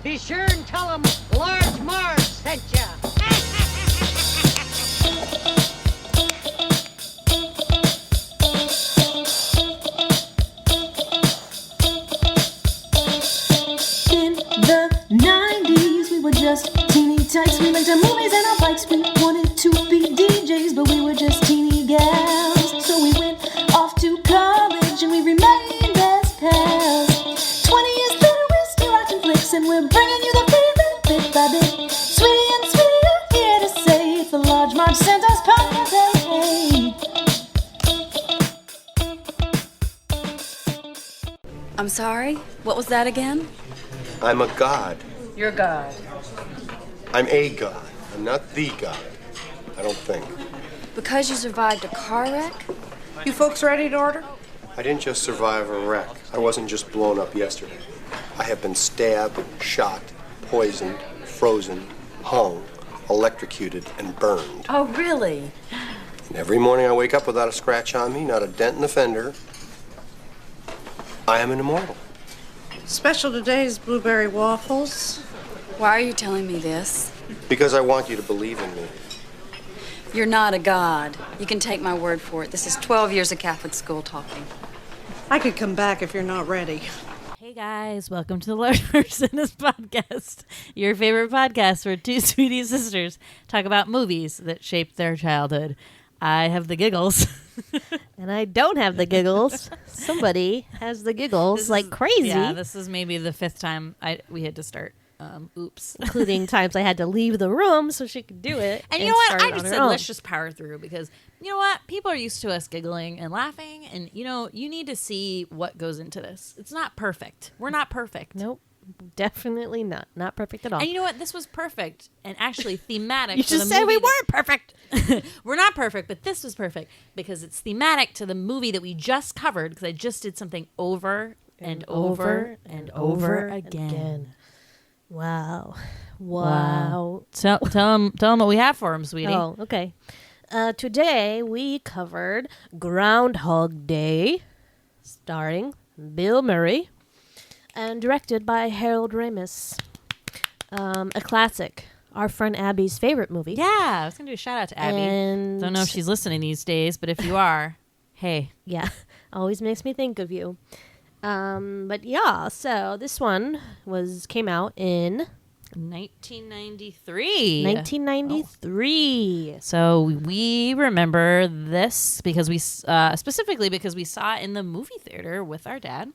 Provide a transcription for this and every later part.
Be sure and tell them Large Marge sent ya. In the 90s, we were just teeny tykes. We went to movies and our bikes. We wanted to be DJs, but we were just teeny gals. So we went off to college and we remained best pals. 20 years later, we're still watching flicks and we're bringing you the feeling bit by bit. Sweetie and Sweetie are here to say it's the Large Marge Santa's podcast. Hey, hey. I'm sorry? What was that again? I'm a god. You're God. I'm a god. I'm not the god. I don't think. Because you survived a car wreck? You folks ready to order? I didn't just survive a wreck. I wasn't just blown up yesterday. I have been stabbed, shot, poisoned, frozen, hung, electrocuted, and burned. Oh, really? And every morning I wake up without a scratch on me, not a dent in the fender. I am an immortal. Special today is blueberry waffles. Why are you telling me this? Because I want you to believe in me. You're not a god. You can take my word for it. This is 12 years of Catholic school talking. I could come back if you're not ready. Hey guys, welcome to the Large Person's podcast, your favorite podcast where two sweetie sisters talk about movies that shaped their childhood. I have the giggles. And I don't have the giggles. Somebody has the giggles like crazy. Yeah, this is maybe the fifth time we had to start. Oops. Including times I had to leave the room so she could do it. And you know what? start I it on just her said, own. let's just power through because, you know what? People are used to us giggling and laughing. And, you know, you need to see what goes into this. It's not perfect. We're not perfect. Nope. Definitely not. Not perfect at all. And you know what? This was perfect and actually thematic. You to just the said movie we weren't perfect. We're not perfect, but this was perfect because it's thematic to the movie that we just covered because I just did something over and over and over again. Wow. Wow. Tell them what we have for them, sweetie. Oh, okay. Today we covered Groundhog Day, starring Bill Murray, and directed by Harold Ramis. A classic. Our friend Abby's favorite movie. Yeah, I was going to do a shout out to Abby. And Don't know if she's listening these days, but if you are, hey. yeah, always makes me think of you. But yeah, so this one came out in 1993. 1993. So we remember this because specifically because we saw it in the movie theater with our dad.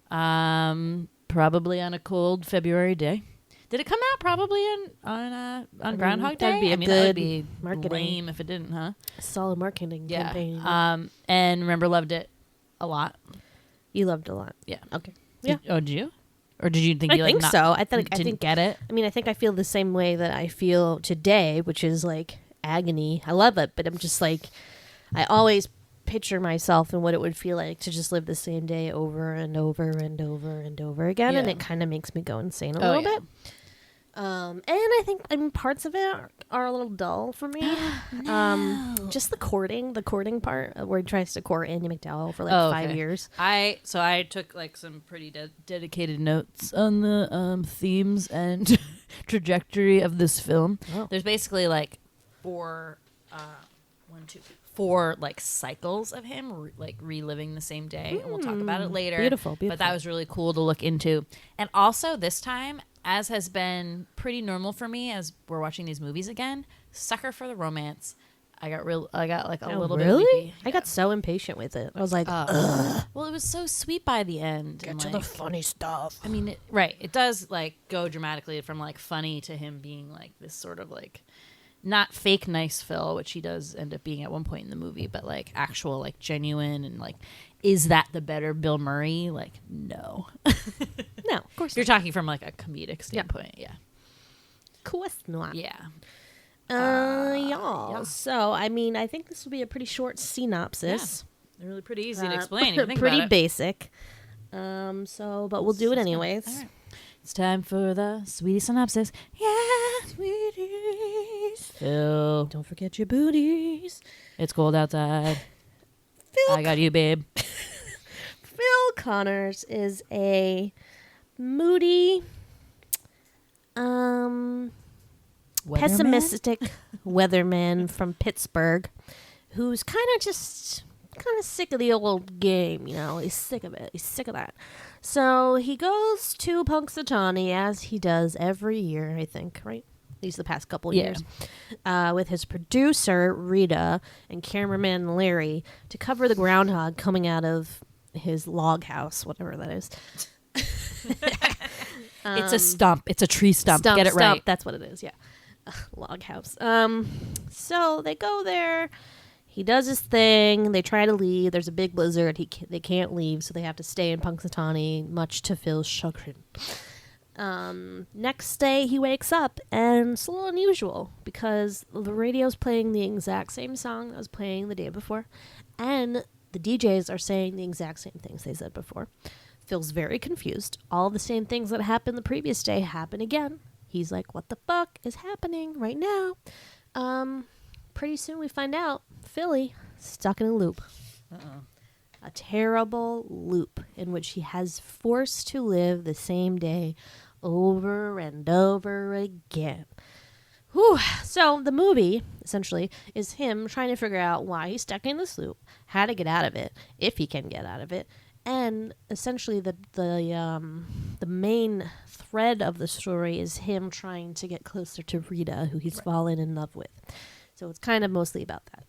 Probably on a cold February day. Did it come out probably on Groundhog Day? That'd be a that good would be marketing. lame if it didn't, huh? Solid marketing campaign. And remember loved it a lot. You loved it a lot. Yeah. Okay. Did you? Or did you think you I think not, so. I didn't think get it? I mean, I think I feel the same way that I feel today, which is like agony. I love it, but I'm just like, I always picture myself and what it would feel like to just live the same day over and over and over and over again, and Yeah. it kind of makes me go insane a little bit. And I think parts of it are a little dull for me. Just the courting part where he tries to court Andy McDowell for like 5 years. I took like some pretty dedicated notes on the themes and trajectory of this film. Oh. There's basically like four like cycles of him like reliving the same day, and we'll talk about it later. Beautiful. But that was really cool to look into. And also this time, as has been pretty normal for me as we're watching these movies again, sucker for the romance. I got like a little bit weepy. I got so impatient with it. I was like, well, it was so sweet by the end. get and, to like, the funny stuff. I mean, it does like go dramatically from like funny to him being like this sort of like not fake nice Phil, which he does end up being at one point in the movie, but like actual like genuine and like, is that the better Bill Murray? Like, no. No, of course You're not. talking from like a comedic standpoint. Yeah. Of course not. Yeah. Yeah. So, I mean, I think this will be a pretty short synopsis. They're really pretty easy to explain. If you think pretty about it. basic. But we'll do it anyways. All right. It's time for the sweetie synopsis. Yeah, sweeties. Phil, Don't forget your booties. it's cold outside. Phil, I got you, babe. Phil Connors is a moody, pessimistic weatherman from Pittsburgh who's kind of sick of the old game, He's sick of it. He's sick of that. So he goes to Punxsutawney, as he does every year, I think, right? At least the past couple years, with his producer, Rita, and cameraman, Larry, to cover the groundhog coming out of his log house, whatever that is. It's a stump. It's a tree stump. Get it right. That's what it is, yeah. Log house. So they go there. He does his thing. They try to leave. There's a big blizzard. They can't leave, so they have to stay in Punxsutawney, much to Phil's chagrin. Next day, he wakes up, and it's a little unusual because the radio's playing the exact same song that was playing the day before, and the DJs are saying the exact same things they said before. Phil's very confused. All the same things that happened the previous day happen again. He's like, what the fuck is happening right now? Pretty soon we find out Philly stuck in a loop. A terrible loop in which he has forced to live the same day over and over again. Whew. So the movie, essentially, is him trying to figure out why he's stuck in this loop, how to get out of it, if he can get out of it, and essentially the main thread of the story is him trying to get closer to Rita, who he's fallen in love with. So it's kind of mostly about that.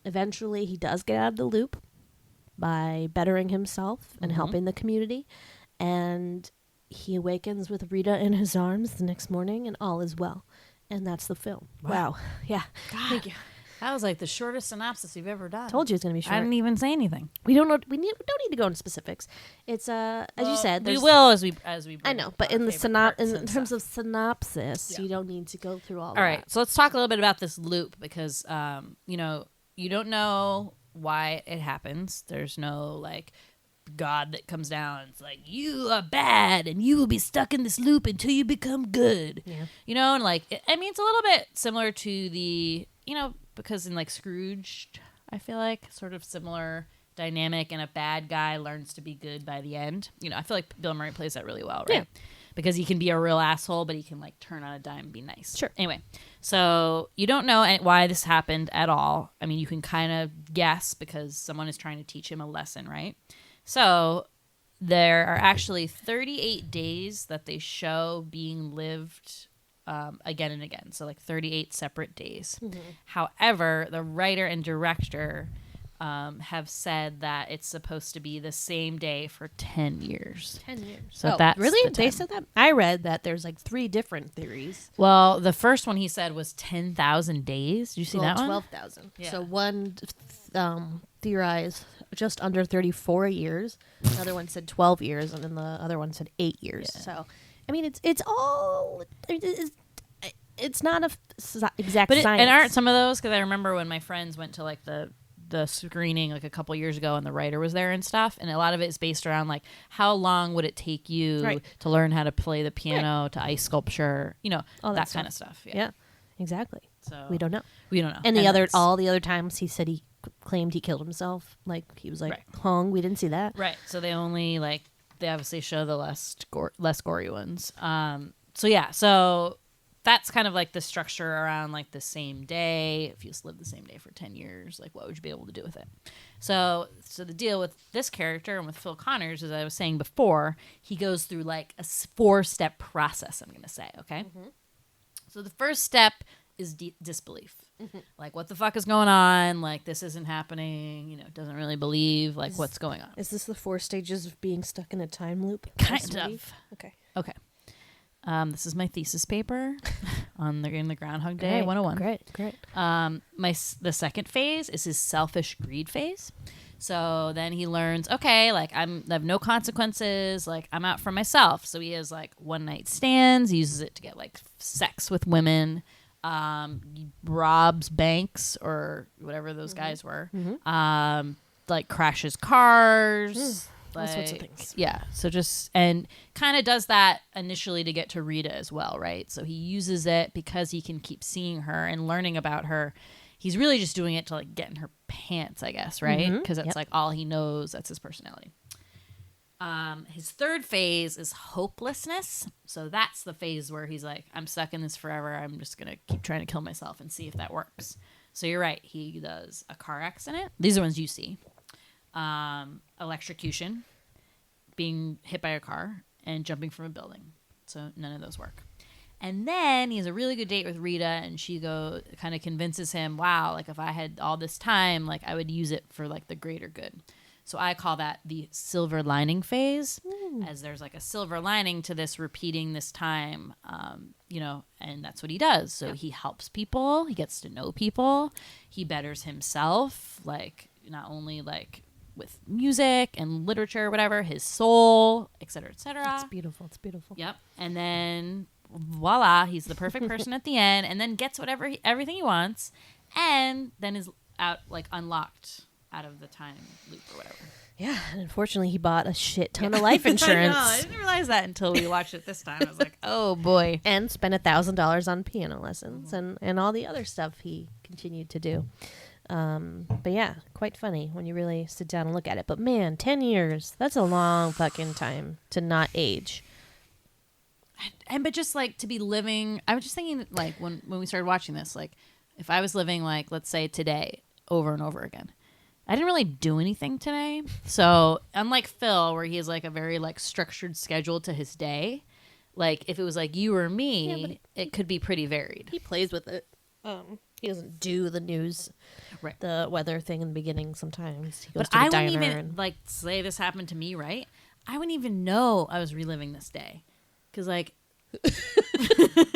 Eventually, he does get out of the loop by bettering himself and helping the community. And he awakens with Rita in his arms the next morning, and all is well. And that's the film. Wow. Yeah. God. Thank you. That was like the shortest synopsis you've ever done. Told you it's going to be short. I didn't even say anything. We don't know. We don't need to go into specifics. It's as you said. We will as we. I know, but in terms of synopsis, you don't need to go through all. All right, so let's talk a little bit about this loop because you don't know why it happens. There's no God that comes down and it's like, you are bad and you will be stuck in this loop until you become good. Yeah. And it's a little bit similar to the because in Scrooge, I feel like sort of similar dynamic, and a bad guy learns to be good by the end. I feel like Bill Murray plays that really well, right? Yeah. Because he can be a real asshole, but he can turn on a dime and be nice. Sure. Anyway, so you don't know why this happened at all. I mean, you can kind of guess because someone is trying to teach him a lesson, right? So there are actually 38 days that they show being lived again and again. So 38 separate days. Mm-hmm. However, the writer and director have said that it's supposed to be the same day for 10 years. 10 years. So that's really? They said that? I read that there's 3 different theories. Well, the first one he said was 10,000 days. Did you see that one? 12,000. Yeah. So one theorized just under 34 years. Another one said 12 years, and then the other one said 8 years. Yeah. So, I mean, it's all... It's not a exact science. And aren't some of those... Because I remember when my friends went to the screening a couple years ago and the writer was there and stuff, and a lot of it is based around how long would it take you to learn how to play the piano, to ice sculpture, all that kind of stuff. Yeah, exactly. So we don't know. And all the other times he said he claimed he killed himself, he was hung. We didn't see that. Right. So they only they obviously show the less gory ones. So that's kind of the structure around the same day. If you just live the same day for 10 years, what would you be able to do with it? So the deal with this character and with Phil Connors, as I was saying before, he goes through a 4-step process, I'm going to say, okay? Mm-hmm. So the first step is disbelief. Mm-hmm. What the fuck is going on? This isn't happening. Doesn't really believe what's going on. Is this the 4 stages of being stuck in a time loop? Kind of. Okay. This is my thesis paper in the Groundhog Day 101. Great. The second phase is his selfish greed phase. So then he learns, okay, I have no consequences. I'm out for myself. So he has one night stands. He uses it to get sex with women. He robs banks or whatever those guys were. Mm-hmm. Crashes cars. All sorts of things. Yeah. So and kind of does that initially to get to Rita as well, right? So he uses it because he can keep seeing her and learning about her. He's really just doing it to get in her pants, I guess, right? Because that's all he knows. That's his personality. His third phase is hopelessness. So that's the phase where he's like, I'm stuck in this forever. I'm just going to keep trying to kill myself and see if that works. So you're right. He does a car accident. These are ones you see. Electrocution, being hit by a car, and jumping from a building. So none of those work. And then he has a really good date with Rita, and she kind of convinces him, wow, like if I had all this time, like I would use it for like the greater good. So I call that the silver lining phase, as there's like a silver lining to this repeating this time, and that's what he does. So he helps people, he gets to know people, he betters himself, like not only like with music and literature, whatever, his soul, et cetera, et cetera. It's beautiful. It's beautiful. Yep. And then voila, he's the perfect person at the end, and then gets everything he wants, and then is out like unlocked out of the time loop or whatever. Yeah, and unfortunately, he bought a shit ton of life insurance. I didn't realize that until we watched it this time. I was like, oh boy. And spent $1,000 on piano lessons and all the other stuff he continued to do. But yeah, quite funny when you really sit down and look at it. But man, 10 years, that's a long fucking time to not age. But just like to be living, I was just thinking like when we started watching this, like if I was living like, let's say today over and over again, I didn't really do anything today. So unlike Phil, where he has like a very like structured schedule to his day, like if it was like you or me, it could be pretty varied. He plays with it. He doesn't do the news, the weather thing in the beginning sometimes. He goes to the I wouldn't diner even, like, say this happened to me, right? I wouldn't even know I was reliving this day. Because, like...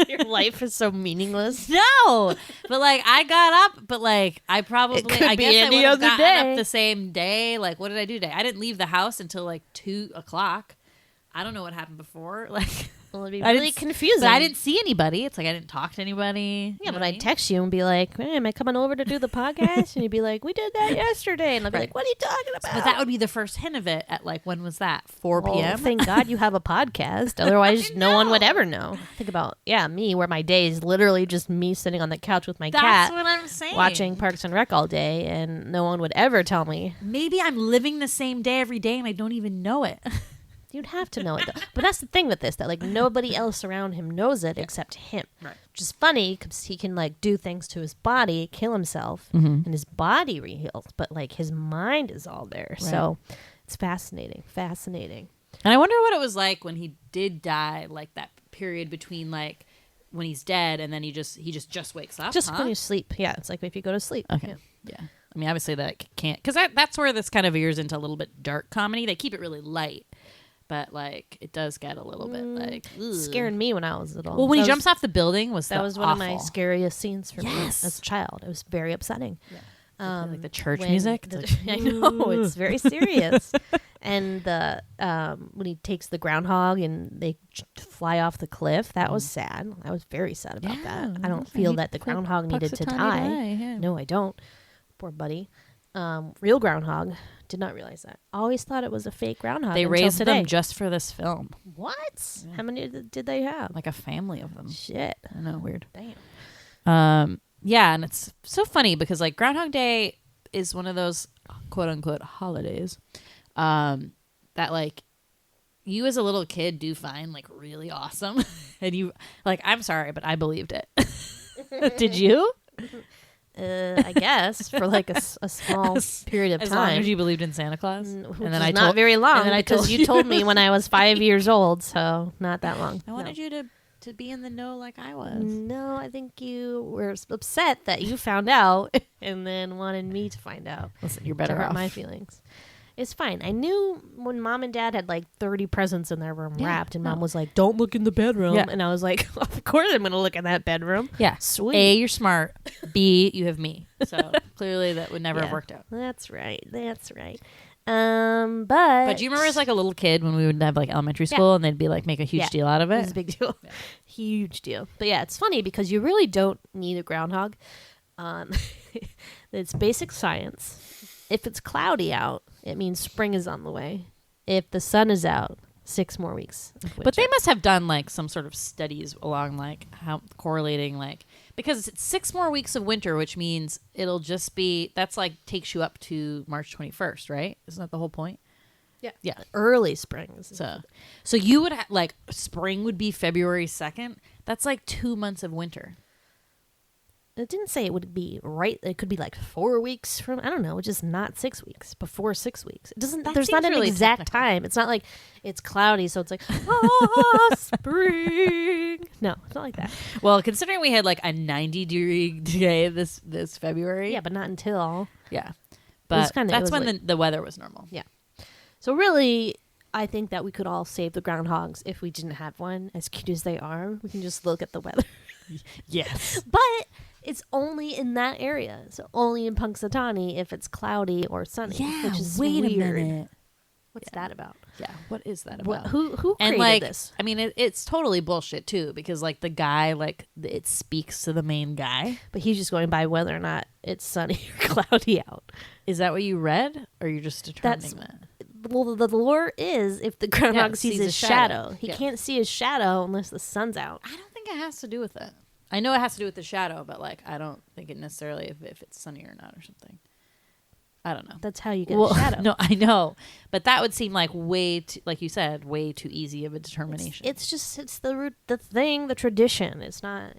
Your life is so meaningless. No! But, like, I got up, but, like, I probably... I guess I would have gotten up the same day. Like, what did I do today? I didn't leave the house until, like, 2 o'clock. I don't know what happened before. Like... Well, it'd be really confusing. But I didn't see anybody. It's like I didn't talk to anybody. Yeah, but I'd text you and be like, hey, am I coming over to do the podcast? And you'd be like, we did that yesterday. And I'd be like, what are you talking about? But that would be the first hint of it at like, when was that? 4 p.m.? Well, thank God you have a podcast. Otherwise, no one would ever know. Think about, me, where my day is literally just me sitting on the couch with my cat. That's what I'm saying. Watching Parks and Rec all day, and no one would ever tell me. Maybe I'm living the same day every day and I don't even know it. You'd have to know it, though. But that's the thing with this, that like nobody else around him knows it except him. Right. Which is funny because he can like do things to his body, kill himself, and his body reheals, but like his mind is all there. Right. So it's fascinating. And I wonder what it was like when he did die, like that period between like when he's dead and then he just wakes up. Just when you sleep. Yeah, it's like if you go to sleep. Okay. Yeah. I mean, obviously that can't, because that's where this kind of veers into a little bit dark comedy. They keep it really light. But, like, it does get a little bit, like... Scaring me when I was little. Well, when he jumps off the building was that was one awful. of my scariest scenes for me as a child. It was very upsetting. Yeah. Like the church music? I know, it's very serious. And when he takes the groundhog and they fly off the cliff, that was sad. I was very sad about that. I don't feel that the groundhog needed to die. Yeah. No, I don't. Poor buddy. Real groundhog. Did not realize that. Always thought it was a fake groundhog. They raised them just for this film. What? Yeah. How many did they have? Like a family of them. Shit. I know, weird. Damn. Yeah, and it's so funny because like Groundhog Day is one of those quote unquote holidays that like you as a little kid do find like really awesome. And you like, I'm sorry, but I believed it. Did you? I guess for like a small period of time. As long as you believed in Santa Claus, and then I not very long. And then because you told me when I was 5 years old, so not that long. I wanted you to be in the know like I was. No, I think you were upset that you found out, and then wanted me to find out. Listen, you're better off. My feelings. It's fine. I knew when Mom and Dad had like 30 presents in their room wrapped, and Mom was like, "Don't look in the bedroom," and I was like, "Of course I'm going to look in that bedroom." Yeah, sweet. A, you're smart. B, you have me. So clearly that would never have worked out. That's right. But do you remember as like a little kid when we would have like elementary school and they'd be like make a huge deal out of it? It was a big deal. Yeah. Huge deal. But yeah, it's funny because you really don't need a groundhog. It's basic science. If it's cloudy out, it means spring is on the way. If the sun is out, 6 more weeks of winter. But they must have done like some sort of studies along like how correlating like, because it's 6 more weeks of winter, which means it'll just be, that's like takes you up to March 21st, right? Isn't that the whole point? Yeah. Early spring. So you would like spring would be February 2nd. That's like 2 months of winter. It didn't say it would be right. It could be like 4 weeks from, I don't know, just not 6 weeks, before 6 weeks. It doesn't, That there's not seems an really exact technical. time. It's not like it's cloudy, so it's like, spring. No, it's not like that. Well, considering we had like a 90-degree day this February. Yeah, but not until. Yeah. was But kinda- it that's was when like- the weather was normal. Yeah. So really, I think that we could all save the groundhogs if we didn't have one. As cute as they are, we can just look at the weather. Yes. But it's only in that area. So only in Punxsutawney if it's cloudy or sunny. Which is wait weird. a minute. What's that about? Yeah, what is that What, about? who And created like, this? I mean, it's totally bullshit too, because like the guy, like it speaks to the main guy. But he's just going by whether or not it's sunny or cloudy out. Is that what you read, or you're just determining that? Well, the lore is if the groundhog sees a his shadow. He Yeah. can't see his shadow unless the sun's out. I don't think it has to do with it. I know it has to do with the shadow, but like I don't think it necessarily if it's sunny or not or something. I don't know. That's how you get a shadow. No, I know, but that would seem like way too, like you said, way too easy of a determination. It's the root, the thing, the tradition. It's not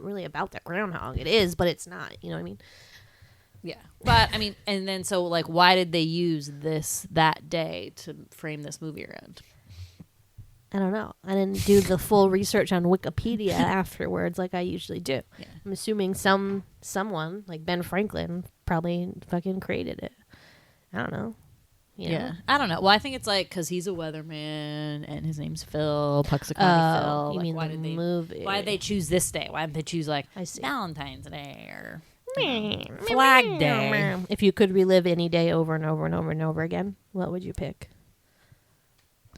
really about the groundhog. It is, but it's not. You know what I mean? Yeah, but I mean, and then so like, why did they use that day to frame this movie around? I don't know. I didn't do the full research on Wikipedia afterwards like I usually do. Yeah. I'm assuming someone like Ben Franklin probably fucking created it. I don't know. You know? Yeah, I don't know. Well, I think it's like because he's a weatherman and his name's Phil Puxaconnie Phil. You Like, mean why the did they? movie? Why did they choose this day? Why didn't they choose like I see. Valentine's Day or Flag Day? If you could relive any day over and over and over and over again, what would you pick?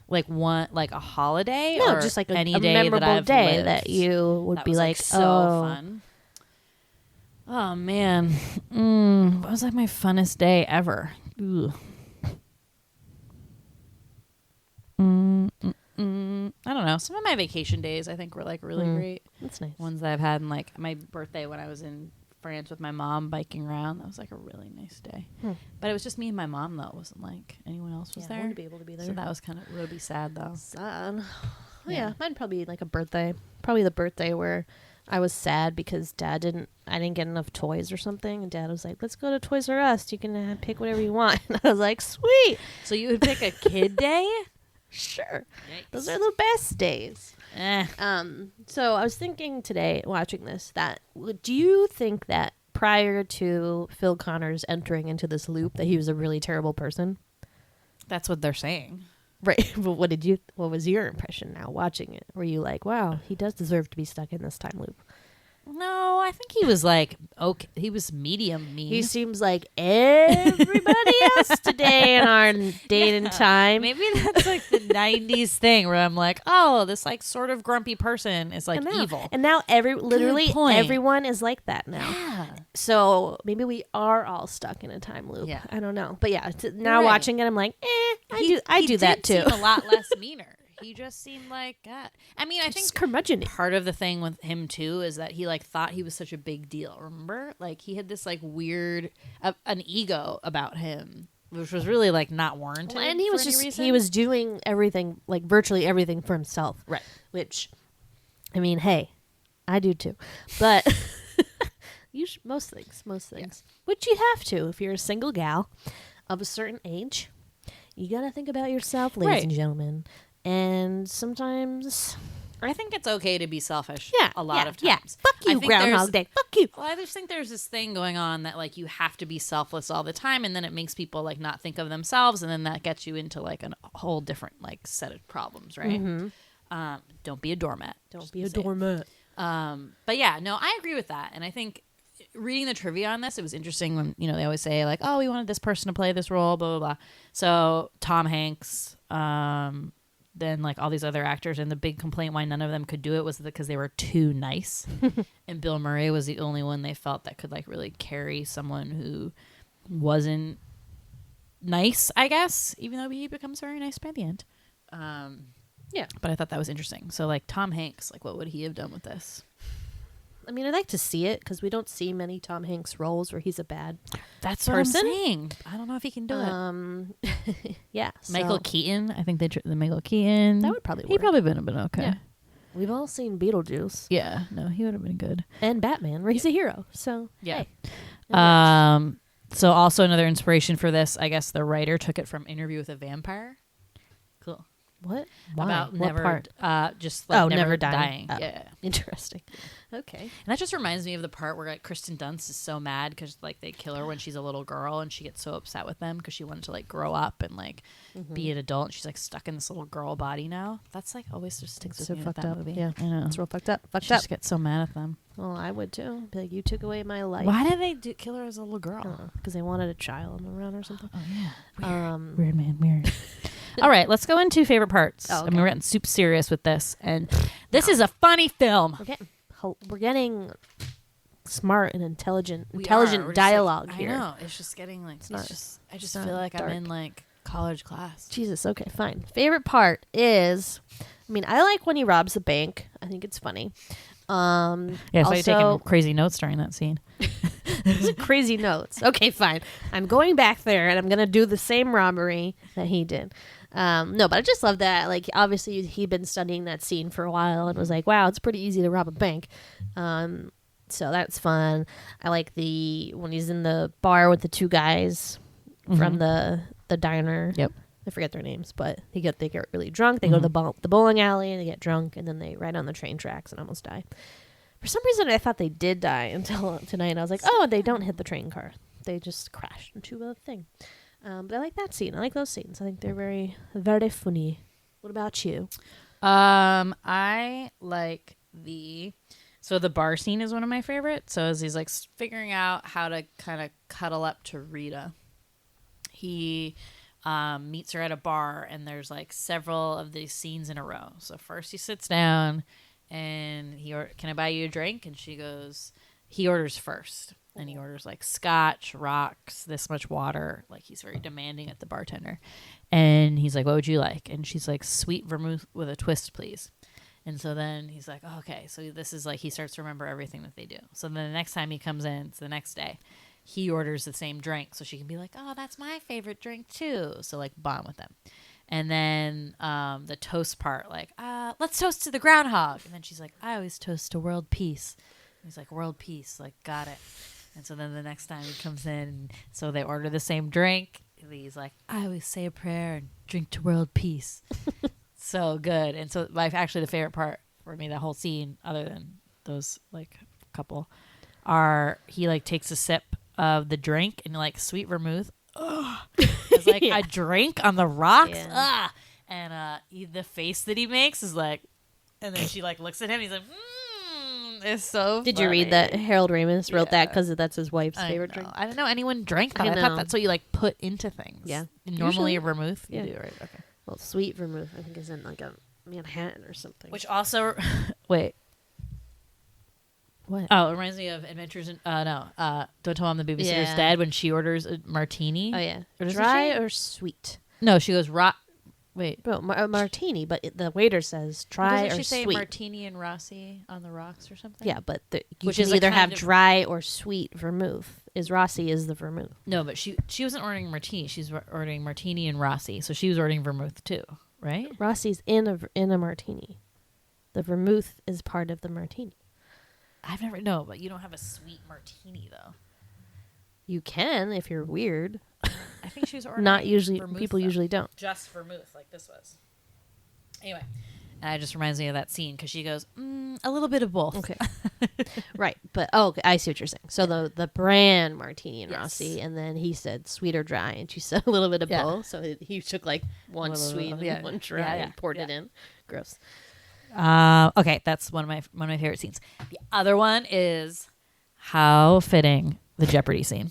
Like a holiday? No, or just like any a day memorable that I've day lived? that you would That be was, like, so oh, fun. Oh man, what was like my funnest day ever? Ugh. I don't know. Some of my vacation days I think were like really great. that's nice. Ones that I've had, and like my birthday when I was in France with my mom biking around. That was like a really nice day. But it was just me and my mom though. It wasn't like anyone else was I there. wouldn't be able to be there. So that was kind of really sad though. Sad. Oh, Yeah. yeah, mine probably like a birthday. Probably the birthday where I was sad because I didn't get enough toys or something, and Dad was like, "Let's go to Toys R Us. You can pick whatever you want." And I was like, "Sweet, So you would pick a kid day? sure." Those are the best days. Eh. So I was thinking today, watching this, that do you think that prior to Phil Connors entering into this loop, that he was a really terrible person? That's what they're saying. Right. But what was your impression now watching it? Were you like, wow, he does deserve to be stuck in this time loop? No, I think he was like okay. He was medium mean. He seems like everybody else today in our date and time. Maybe that's like the '90s thing where I'm like, oh, this like sort of grumpy person is like evil. And now literally point. everyone is like that now. Yeah. So maybe we are all stuck in a time loop. Yeah. I don't know. But yeah, now right. watching it, I'm like, I He do that too. did seem a lot less meaner. He just seemed like God. I mean, I think Just curmudgeon. part of the thing with him too is that he like thought he was such a big deal. Remember, like he had this like weird an ego about him, which was really like not warranted. And he was for any just reason. he was doing everything, like virtually everything for himself. Right. Which, I mean, hey, I do too. But most things. Which you have to if you're a single gal of a certain age. You gotta think about yourself, ladies Right. and gentlemen. And sometimes, I think it's okay to be selfish. yeah, a lot of yeah. times. Fuck I you, think Groundhog there's- Day. Fuck you. Well, I just think there's this thing going on that like you have to be selfless all the time, and then it makes people like not think of themselves, and then that gets you into like a whole different like set of problems, right? Don't be a doormat. Don't just be a say. doormat. But yeah, no, I agree with that, and I think reading the trivia on this, it was interesting when they always say like, oh, we wanted this person to play this role, blah blah blah. So Tom Hanks, then like all these other actors, and the big complaint why none of them could do it was because they were too nice, and Bill Murray was the only one they felt that could like really carry someone who wasn't nice, I guess, even though he becomes very nice by the end. Yeah. But I thought that was interesting. So like Tom Hanks, like what would he have done with this? I mean, I'd like to see it because we don't see many Tom Hanks roles where he's a bad That's what person. I'm saying. I don't know if he can do it. Yeah. Michael so Keaton. I think the Michael Keaton. That would probably He work. probably would have been okay. Yeah. We've all seen Beetlejuice Yeah. No, he would have been good. and Batman, where he's a hero. So, Yeah. hey, it works. So also another inspiration for this, I guess the writer took it from Interview with a Vampire. Cool. What? Why? About What never, part? just like never dying. Oh. Yeah. Interesting. Okay. And that just reminds me of the part where like Kristen Dunst is so mad because like they kill her when she's a little girl and she gets so upset with them because she wanted to like grow up and like be an adult and she's like stuck in this little girl body now. That's like always just sticks with So me with fucked that up. movie. Yeah. I know. It's real fucked up. Fucked She up. just gets so mad at them. Well, I would too. Be like, you took away my life. Why did they kill her as a little girl? Because they wanted a child around or something. Oh yeah. Weird. Um, Weird, man. Weird. All right, let's go into favorite parts. Oh, I mean, okay. we're getting super serious with this, and this is a funny film. we're getting smart and intelligent We are. We're just, like, dialogue here. I know. It's just getting like not- I just not feel like dark. I'm in like college class. Jesus. Okay, fine. Favorite part is, I mean, I like when he robs the bank. I think it's funny. Yeah, so you're also, taking crazy notes during that scene. crazy notes. Okay, fine. I'm going back there and I'm gonna do the same robbery that he did. No, but I just love that. Like, obviously, he'd been studying that scene for a while and was like, "Wow, it's pretty easy to rob a bank." So that's fun. I like when he's in the bar with the two guys from the diner. Yep. I forget their names, but they get really drunk. They go to the bowling alley and they get drunk, and then they ride on the train tracks and almost die. For some reason, I thought they did die until tonight. I was like, oh, they don't hit the train car. They just crashed into the thing. But I like that scene. I like those scenes. I think they're very, very funny. What about you? I like the bar scene is one of my favorites. So as he's like figuring out how to kind of cuddle up to Rita, he meets her at a bar, and there's like several of these scenes in a row. So first he sits down, and can I buy you a drink? And she goes, he orders first, and he orders like scotch, rocks, this much water. Like he's very demanding at the bartender, and he's like, what would you like? And she's like, sweet vermouth with a twist, please. And so then he's like, oh, okay, so this is like, he starts to remember everything that they do. So then the next time he comes in, it's the next day, he orders the same drink, so she can be like, oh, that's my favorite drink too. So like bond with them. And then the toast part, like, let's toast to the groundhog. And then she's like, I always toast to world peace. And he's like, world peace, like, got it. And so then the next time he comes in, so they order the same drink. He's like, I always say a prayer and drink to world peace. So good. And so actually the favorite part for me, the whole scene, other than those like couple, he like takes a sip of the drink and like sweet vermouth. It's like a drink on the rocks. Yeah. And the face that he makes is like, and then she like looks at him. He's like, it's so. Did you read that Harold Ramis wrote that because that's his wife's I favorite know. drink? I didn't know anyone drank that. I I thought know. that's what you like put into things. Yeah. Normally Usually. a vermouth. Yeah. You do, right? Okay. Well, sweet vermouth, I think, is in like a Manhattan or something. Which also, wait. What? Oh, it reminds me of Adventures in, Don't Tell Mom the Babysitter's Yeah. Dead when she orders a martini. Oh, yeah. Or doesn't Dry she? or sweet? No, she goes, wait. Bro, a martini, but the waiter says dry Doesn't or she say sweet. martini and Rossi on the rocks or something? Yeah, but you Which can is a either kind have of- dry or sweet vermouth. Rossi is the vermouth. No, but she wasn't ordering martini. She's ordering martini and Rossi. So she was ordering vermouth too, right? Rossi's in a martini. The vermouth is part of the martini. But you don't have a sweet martini though. You can if you're weird. I think she was ordering Not usually. vermouth, People though. usually don't. Just vermouth like this was. Anyway, and it just reminds me of that scene because she goes, a little bit of both. Okay. Right, but okay, I see what you're saying. So the brand martini and Yes. Rossi, and then he said sweet or dry, and she said a little bit of Yeah. both. So he took like one Little- sweet and yeah, one dry yeah, and poured yeah. it in. Gross. Okay, that's one of my favorite scenes. The other one is how fitting the Jeopardy scene.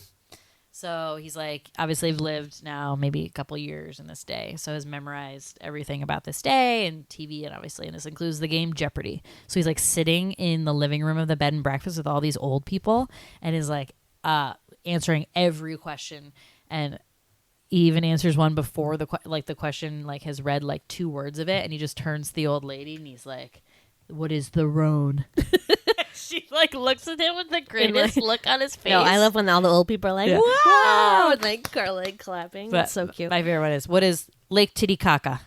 So he's like, obviously lived now maybe a couple years in this day, so has memorized everything about this day and TV, and obviously, and this includes the game Jeopardy. So he's like sitting in the living room of the bed and breakfast with all these old people, and is like answering every question, and he even answers one before the question like has read like 2 words of it, and he just turns to the old lady and he's like, "What is the roan?" she like looks at him with the greatest look on his face. No, I love when all the old people are like, Yeah. "Wow!" and like are like clapping. But It's so cute. My favorite one is, what is Lake Titicaca?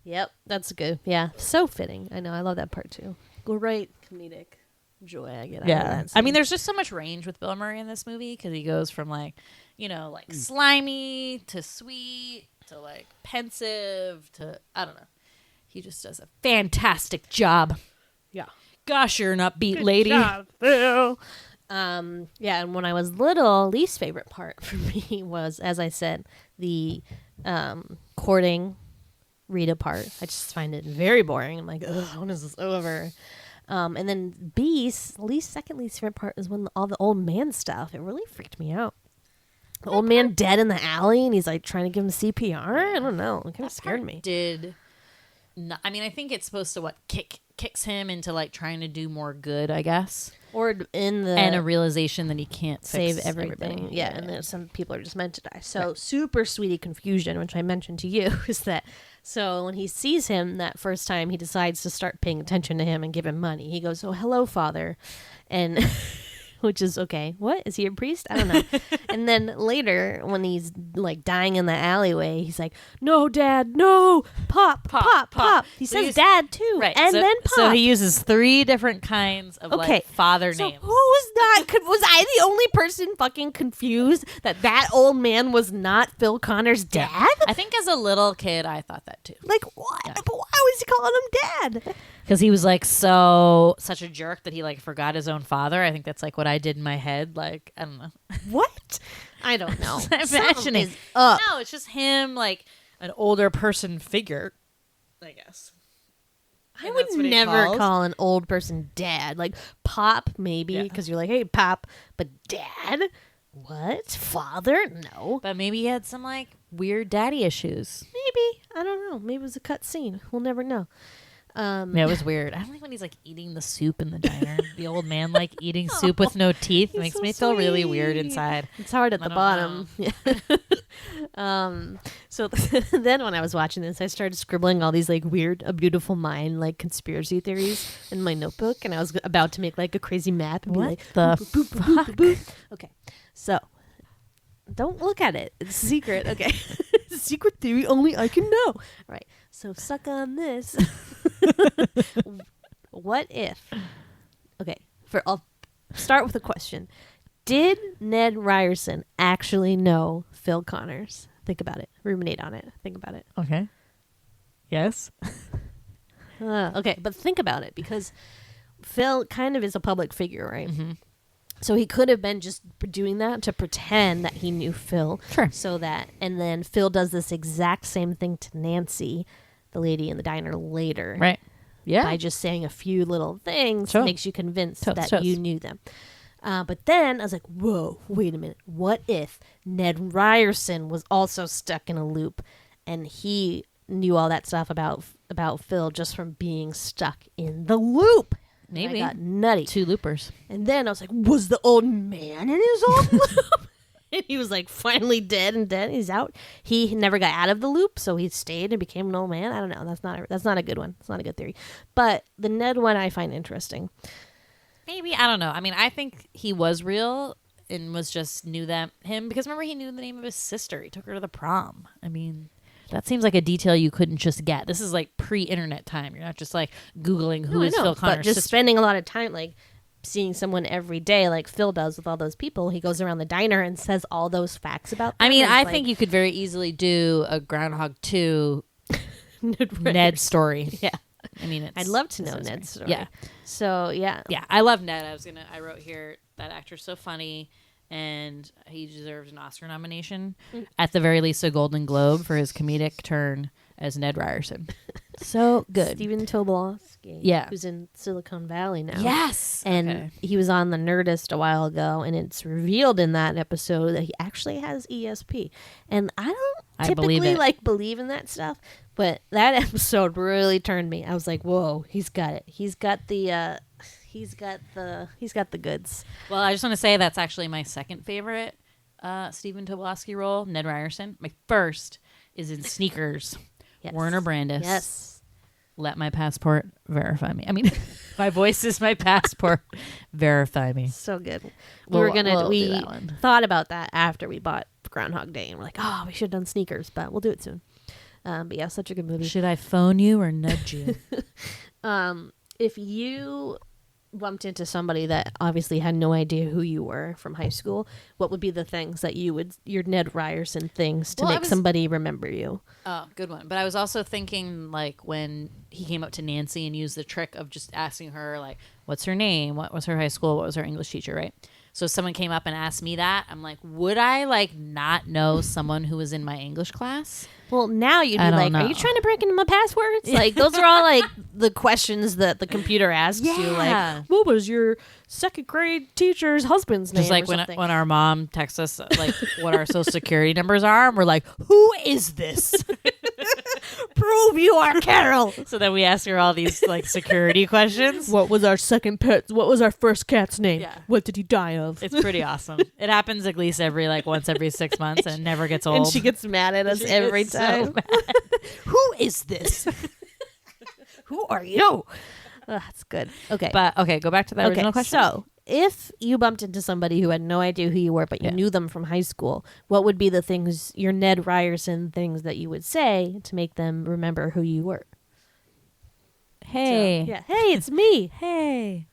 Yep, that's good. Yeah, so fitting. I know. I love that part too. Great comedic joy I get out of that. I mean, there's just so much range with Bill Murray in this movie because he goes from like, like slimy to sweet to like pensive to, I don't know. He just does a fantastic job. yeah. Gosh, you're an upbeat lady. Yeah, and when I was little, least favorite part for me was, as I said, the courting Rita part. I just find it very boring. I'm like, ugh, when is this over? And then second least favorite part is when all the old man stuff. It really freaked me out. The old man dead in the alley, and he's like trying to give him CPR. I don't know. It kind of scared me. I mean, I think it's supposed to kicks him into like trying to do more good, I guess, Or in the and a realization that he can't save fix everything. everybody. Yeah, and then some people are just meant to die. So super sweetie confusion, which I mentioned to you, is that so when he sees him that first time, he decides to start paying attention to him and give him money. He goes, "Oh, hello, Father," and which is okay. What is he a priest? I don't know. And then later, when he's like dying in the alleyway, he's like, "No, Dad, no, Pop, Pop, Pop." He So says he's- Dad too, Right, and so, then Pop. So he uses 3 different kinds of Okay, like father So names. who was not? Was I the only person fucking confused that old man was not Phil Connor's dad? I think as a little kid, I thought that too. Like what? But why was he calling him dad? Because he was like such a jerk that he like forgot his own father. I think that's like what I did in my head. Like, I don't know. What? I don't know. I'm imagining. Up. No, it's just him, like an older person figure, I guess. I And would that's what he never calls? call an old person dad. Like Pop, maybe, because you're like, hey, Pop, but dad? What? Father? No. But maybe he had some like weird daddy issues. Maybe. I don't know. Maybe it was a cut scene. We'll never know. Yeah, it was weird. I don't like when he's like eating the soup in the diner. The old man like eating soup with no teeth he's makes so me feel really sweet. weird inside. It's hard at I the don't bottom. Yeah. So then when I was watching this, I started scribbling all these like weird, A Beautiful Mind, like conspiracy theories in my notebook, and I was about to make like a crazy map and be What like, the boop, boop, boop, boop, boop, boop. Okay, so don't look at it. It's a secret. Okay, it's a secret theory only I can know. All right. So suck on this. What if? Okay, I'll start with a question. Did Ned Ryerson actually know Phil Connors? Think about it. Ruminate on it. Think about it. Okay. Yes. Okay, but think about it, because Phil kind of is a public figure, right? Mm-hmm. So he could have been just doing that to pretend that he knew Phil. Sure. So that, and then Phil does this exact same thing to Nancy, the lady in the diner, later. Right. Yeah. By just saying a few little things Sure. makes you convinced Totes. that you knew them. But then I was like, whoa, wait a minute. What if Ned Ryerson was also stuck in a loop and he knew all that stuff about Phil just from being stuck in the loop? And Maybe. I got nutty. 2 loopers. And then I was like, was the old man in his own loop? And he was like finally dead and dead. He's out. He never got out of the loop, so he stayed and became an old man. I don't know. That's not a good one. It's not a good theory. But the Ned one I find interesting. Maybe. I don't know. I mean, I think he was real and was just knew him because remember he knew the name of his sister. He took her to the prom. I mean, that seems like a detail you couldn't just get. This is like pre-internet time. You're not just like Googling who is Phil Connor's but just sister. spending a lot of time like seeing someone every day, like Phil does with all those people. He goes around the diner and says all those facts about them. I mean, and I it's think you could very easily do a Groundhog 2 like, Ned story. Yeah. I mean, it's, I'd love to know it's Ned's story. Yeah. So yeah. Yeah, I love Ned. I wrote here that actor's so funny and he deserves an Oscar nomination. At the very least, a Golden Globe for his comedic turn as Ned Ryerson. So good. Stephen Tobolowsky. Yeah. Who's in Silicon Valley now. Yes. And Okay. he was on The Nerdist a while ago, and it's revealed in that episode that he actually has ESP. And I don't I believe typically it. believe in that stuff, but that episode really turned me. I was like, whoa, he's got it. He's got the goods. Well, I just want to say that's actually my second favorite Stephen Tobolowsky role, Ned Ryerson. My first is in Sneakers. Yes. Warner Brandis. Yes. Let my passport verify me. I mean, My voice is my passport. Verify me. So good. We'll we do that one. thought about that after we bought Groundhog Day, and we're like, oh, we should have done sneakers, but we'll do it soon. But yeah, such a good movie. Should I phone you or nudge you? If you bumped into somebody that obviously had no idea who you were from high school, what would be the things that your Ned Ryerson things to make somebody remember you? Oh, good one. But I was also thinking, like, when he came up to Nancy and used the trick of just asking her, like, what's her name? What was her high school? What was her English teacher, right? So if someone came up and asked me that, I'm like, would I, like, not know someone who was in my English class? Well, now you'd be like, are you trying to break into my passwords? Like, those are all, like, the questions that the computer asks you. Like, what was your second grade teacher's husband's name? Just like when our mom texts us, like, what our social security numbers are, and we're like, who is this? Prove you are Carol. So then we ask her all these, like, security questions. What was our second pet? What was our first cat's name? Yeah. What did he die of? It's pretty awesome. It happens at least once every 6 months, and it never gets old. And she gets mad at us every time. So who is this? Who are you? That's good. Okay. But okay, go back to the original question. So if you bumped into somebody who had no idea who you were, but you knew them from high school, what would be the things, your Ned Ryerson things that you would say to make them remember who you were? Hey. So, hey, it's me. Hey.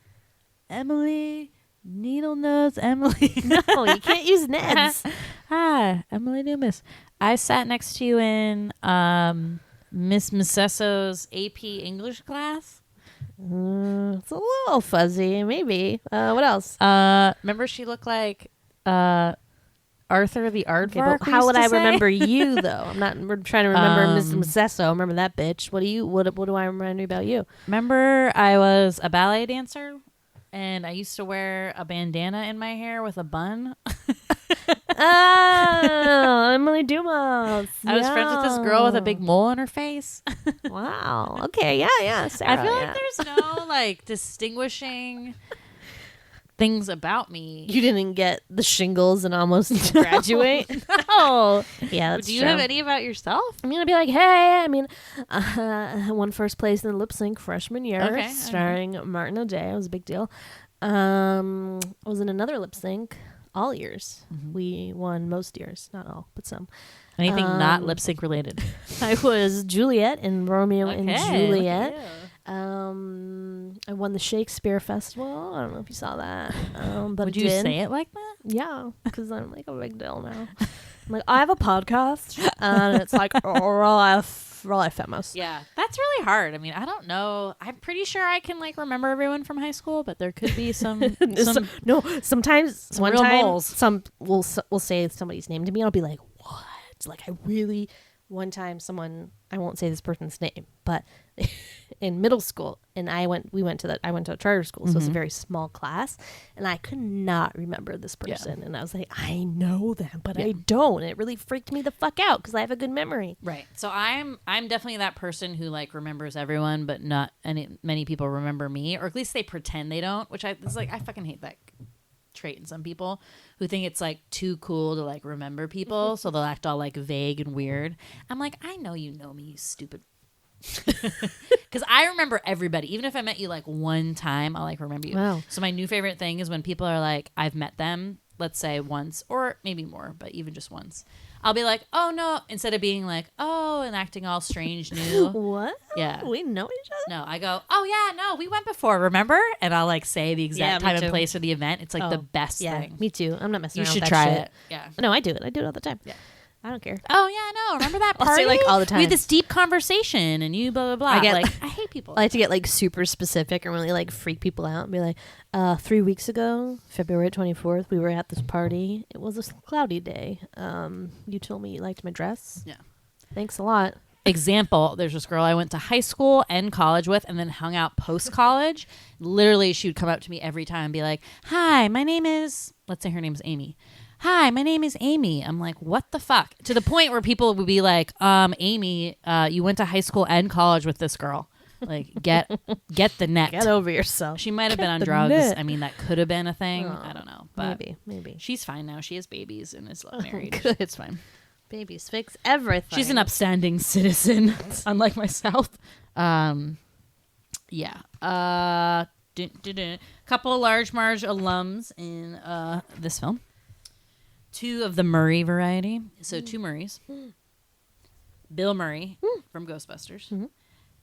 Emily. Needle nose Emily. No, you can't use Ned's. Hi, Emily Newmiss. I sat next to you in Miss Massesso's AP English class. It's a little fuzzy, maybe. What else? Remember she looked like Arthur the Aardvark? Okay, how would I remember you though? We're trying to remember Miss Massesso. Remember that bitch? What do I remember about you? Remember I was a ballet dancer and I used to wear a bandana in my hair with a bun. Oh, Emily Dumas. I was friends with this girl with a big mole on her face. Wow. Okay. Yeah. Sarah, I feel like there's no like distinguishing things about me. You didn't get the shingles and almost graduate. No. Yeah, that's Do you true. have any about yourself? I'm gonna be like, hey, I won first place in the lip sync freshman year, starring Martin O'Day. It was a big deal. I was in another lip sync all years. Mm-hmm. We won most years, not all, but some. Anything not lip sync related? I was Juliet in Romeo and Juliet. I won the Shakespeare Festival. I don't know if you saw that. But would you say it like that? Yeah, because I'm like a big deal now. I'm like, I have a podcast, and it's like Real Life Famous. Yeah, that's really hard. I mean, I don't know. I'm pretty sure I can like remember everyone from high school, but there could be some sometimes some one real time moles. Some will say somebody's name to me. I'll be like, what? Like one time someone, I won't say this person's name, but in middle school, and I went to a charter school, so it's a very small class, and I could not remember this person, and I was like, I know them, but I don't. It really freaked me the fuck out because I have a good memory. Right. So I'm definitely that person who like remembers everyone, but not many people remember me, or at least they pretend they don't. Which I fucking hate that trait in some people who think it's like too cool to like remember people, so they'll act all like vague and weird. I'm like, I know you know me, you stupid. Because I remember everybody, even if I met you like one time, I'll like remember you. Wow. So my new favorite thing is when people are like, I've met them, let's say once or maybe more, but even just once, I'll be like, oh no, instead of being like, oh, and acting all strange new. What? Yeah. We know each other? No, I go, oh yeah, no, we went before, remember? And I'll like say the exact time and place for the event. It's like the best thing. Me too. I'm not messing You around should with that try shit. it. Yeah. No, I do it. I do it all the time. Yeah. I don't care. Oh yeah, no, remember that party? I'll say like all the time. We had this deep conversation and you blah blah blah. I hate people. I like to get like super specific and really like freak people out and be like, 3 weeks ago, February 24th, we were at this party. It was a cloudy day. You told me you liked my dress. Yeah. Thanks a lot. Example, there's this girl I went to high school and college with and then hung out post-college. Literally, she would come up to me every time and be like, hi, my name is, let's say her name's Amy. Hi, my name is Amy. I'm like, what the fuck? To the point where people would be like, Amy, you went to high school and college with this girl. Like, get the net. Get over yourself. She might have been on drugs. Net. I mean, that could have been a thing. I don't know. But maybe. she's fine now. She has babies and is married. Good. It's fine. Babies fix everything. She's an upstanding citizen, unlike myself. Yeah. Couple Large Marge alums in this film. 2 of the Murray variety. So 2 Murrays. Bill Murray from Ghostbusters. Mm-hmm.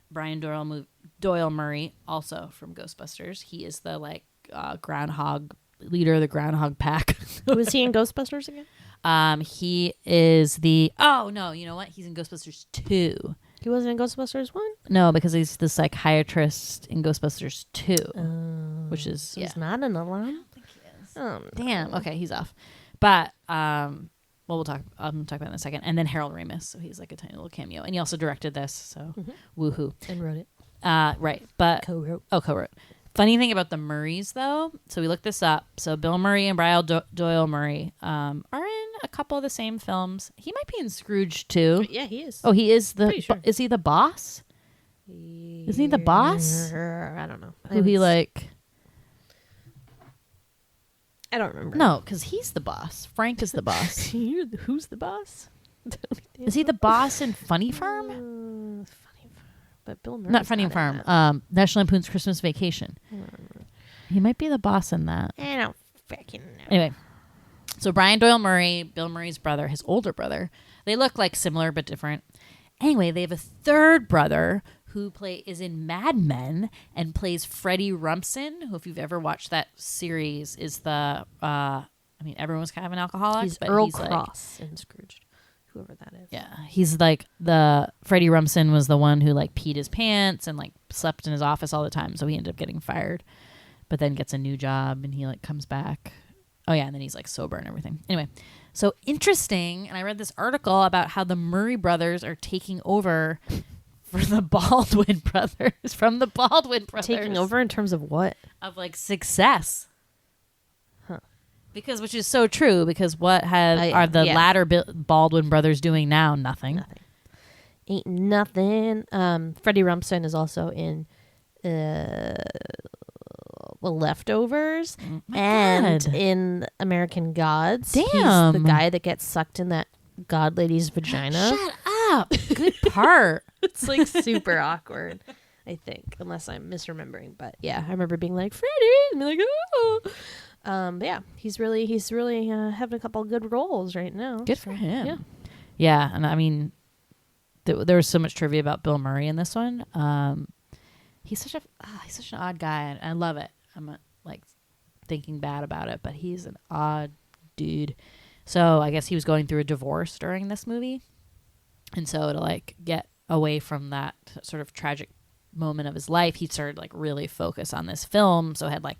Brian Doyle Murray, also from Ghostbusters. He is the Groundhog leader of the Groundhog Pack. Was he in Ghostbusters again? He is the... Oh, no, you know what? He's in Ghostbusters 2. He wasn't in Ghostbusters 1? No, because he's the psychiatrist in Ghostbusters 2, which is... So he's not an alum? I don't think he is. Oh, no. Damn. Okay, he's off. But, well, I'm going to talk about it in a second. And then Harold Ramis, so he's like a tiny little cameo. And he also directed this, so woohoo. And wrote it. Right, but... Co-wrote. Oh, co-wrote. Funny thing about the Murrays, though, so we looked this up. So Bill Murray and Brian Doyle Murray are in a couple of the same films. He might be in Scrooge, too. Yeah, he is. Oh, he is the... Pretty sure. Is he the boss? Isn't he the boss? I don't know. Who he like... I don't remember. No, because he's the boss. Frank is the boss. Who's the boss? Is he the boss in Funny Farm? Funny Farm. But Bill Murray's Not Funny in Farm. that. National Lampoon's Christmas Vacation. He might be the boss in that. I don't fucking know. Anyway, so Brian Doyle Murray, Bill Murray's brother, his older brother, they look like similar but different. Anyway, they have a third brother who is in Mad Men and plays Freddie Rumsen, who, if you've ever watched that series, is the everyone's kind of an alcoholic. He's but Earl he's Cross in Scrooge, whoever that is. Yeah, he's like Freddie Rumsen was the one who like peed his pants and like slept in his office all the time, so he ended up getting fired, but then gets a new job and he like comes back. Oh yeah, and then he's like sober and everything. Anyway, so interesting. And I read this article about how the Murray brothers are taking over for the Baldwin brothers. From the Baldwin brothers, Taking over in terms of what? Of like success. Huh. Because which is so true. Because what are the latter Baldwin brothers doing now? Nothing. Ain't nothing. Freddie Rumsen is also in Leftovers and in American Gods. Damn. He's the guy that gets sucked in that god lady's vagina. Shut up. Good part. It's like super awkward, I think, unless I'm misremembering. But yeah, I remember being like, Freddie, and being like, oh. But yeah, he's really having a couple good roles right now. Good for him. Yeah, and I mean, there was so much trivia about Bill Murray in this one. He's such an odd guy, and I love it. I'm not like thinking bad about it, but he's an odd dude. So I guess he was going through a divorce during this movie, and so to like get away from that sort of tragic moment of his life, he started like really focus on this film. So had like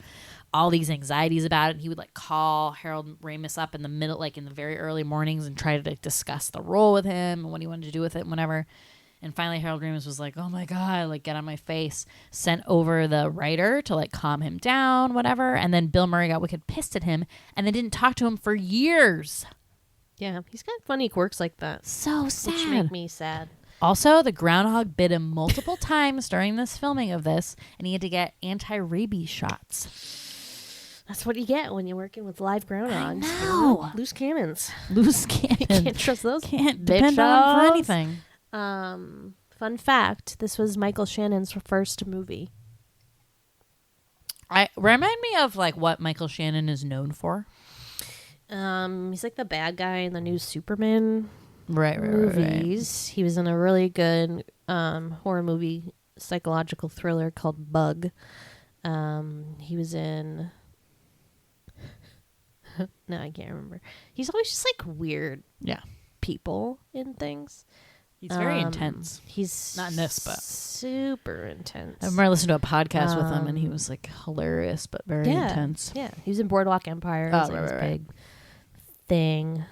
all these anxieties about it. And he would like call Harold Ramis up in the middle, like in the very early mornings, and try to like discuss the role with him and what he wanted to do with it and whatever. And finally Harold Ramis was like, oh my God, like get on my face, sent over the writer to like calm him down, whatever. And then Bill Murray got wicked pissed at him and then didn't talk to him for years. Yeah, he's got funny quirks like that. So sad. Which make me sad. Also, the groundhog bit him multiple times during this filming of this, and he had to get anti-rabies shots. That's what you get when you're working with live groundhogs. I know. Loose cannons. Loose cannon. You can't trust those. Can't depend on them for anything. Fun fact, this was Michael Shannon's first movie. Remind me of like what Michael Shannon is known for. He's like the bad guy in the new Superman right. movies. He was in a really good horror movie, psychological thriller called Bug. He was in... No, I can't remember. He's always just like weird people in things. He's very intense. He's not in this, but super intense. I remember listening to a podcast with him, and he was like hilarious, but very intense. Yeah, he was in Boardwalk Empire. Oh, right. Big thing.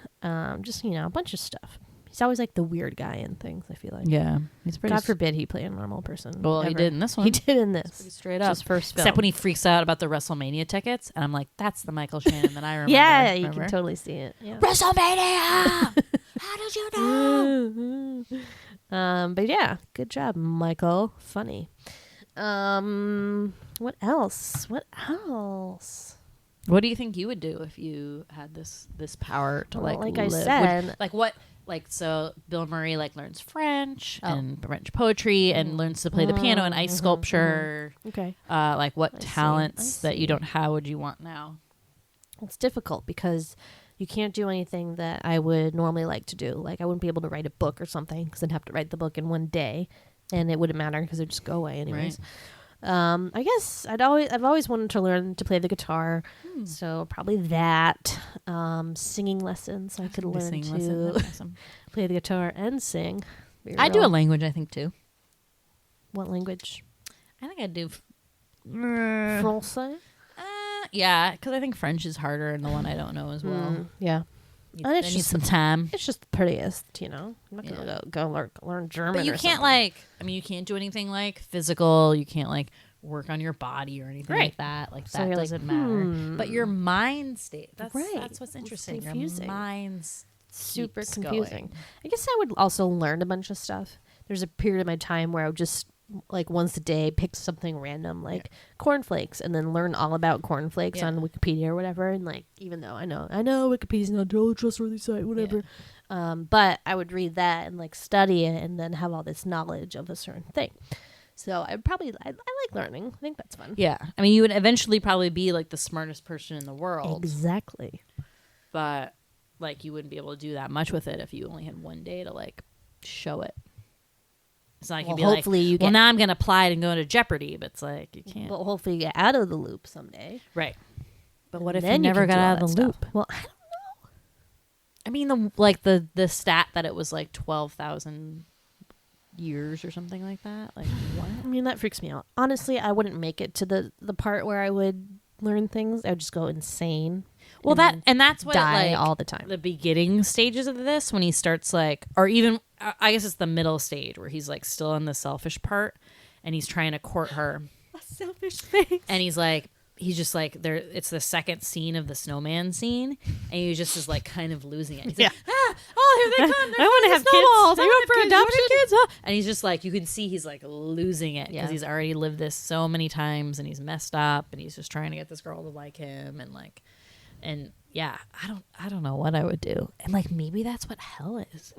Just a bunch of stuff. He's always like the weird guy in things. I feel like. Yeah, he's pretty. God forbid he play a normal person. Well, he did in this one. He did in this. Pretty straight up. His first film. Except when he freaks out about the WrestleMania tickets, and I'm like, that's the Michael Shannon that I remember. Yeah, you can totally see it. Yeah. WrestleMania. How did you know? But yeah, good job, Michael. Funny. What else? What do you think you would do if you had this power to Well, like I live? said, Like what like, so Bill Murray like learns French and French poetry and learns to play the piano and ice sculpture. Okay. Like, what I talents that you see. don't have would you want now? It's difficult because you can't do anything that I would normally like to do. Like, I wouldn't be able to write a book or something because I'd have to write the book in one day, and it wouldn't matter because it'd just go away anyways. I guess I've always wanted to learn to play the guitar, so probably that. Singing lessons, I could learn to play the guitar and sing. I do a language, I think, too. What language? I think I'd do Francais. Yeah, because I think French is harder and the one I don't know as well. Yeah. I need some time. It's just the prettiest, you know. I'm not gonna go learn German. But you or can't something. you can't do anything like physical. You can't like work on your body or anything like that. Like, So that you're like, doesn't matter. But your mind state, that's what's It's interesting. confusing. Your mind's Super keeps confusing. going. I guess I would also learn a bunch of stuff. There's a period of my time where I would just like once a day pick something random like cornflakes and then learn all about cornflakes on Wikipedia or whatever. And like, even though I know Wikipedia's not a totally trustworthy site, whatever. But I would read that and like study it and then have all this knowledge of a certain thing. So I like learning. I think that's fun. Yeah. I mean, you would eventually probably be like the smartest person in the world. Exactly. But like, you wouldn't be able to do that much with it if you only had one day to like show it. It's not like you'd be hopefully like, now I'm going to apply it and go into Jeopardy. But it's like, you can't. But hopefully you get out of the loop someday. Right. But what if Then you never can got do all out of that the stuff. loop? Well, I don't know. I mean, the stat that it was like 12,000 years or something like that. Like, what? I mean, that freaks me out. Honestly, I wouldn't make it to the part where I would learn things. I would just go insane. Well, that's what die like, all the time. The beginning stages of this, when he starts like, or even I guess it's the middle stage where he's like still in the selfish part, and he's trying to court her. A selfish face. And he's just like there. It's the second scene of the snowman scene, and he just is like kind of losing it. He's like, oh, here they come! I want to have kids. Are you up for adoption? Kids? Huh? And he's just like, you can see he's like losing it because Yeah. he's already lived this so many times, and he's messed up, and he's just trying to get this girl to like him, and like, and yeah, I don't know what I would do, and like maybe that's what hell is.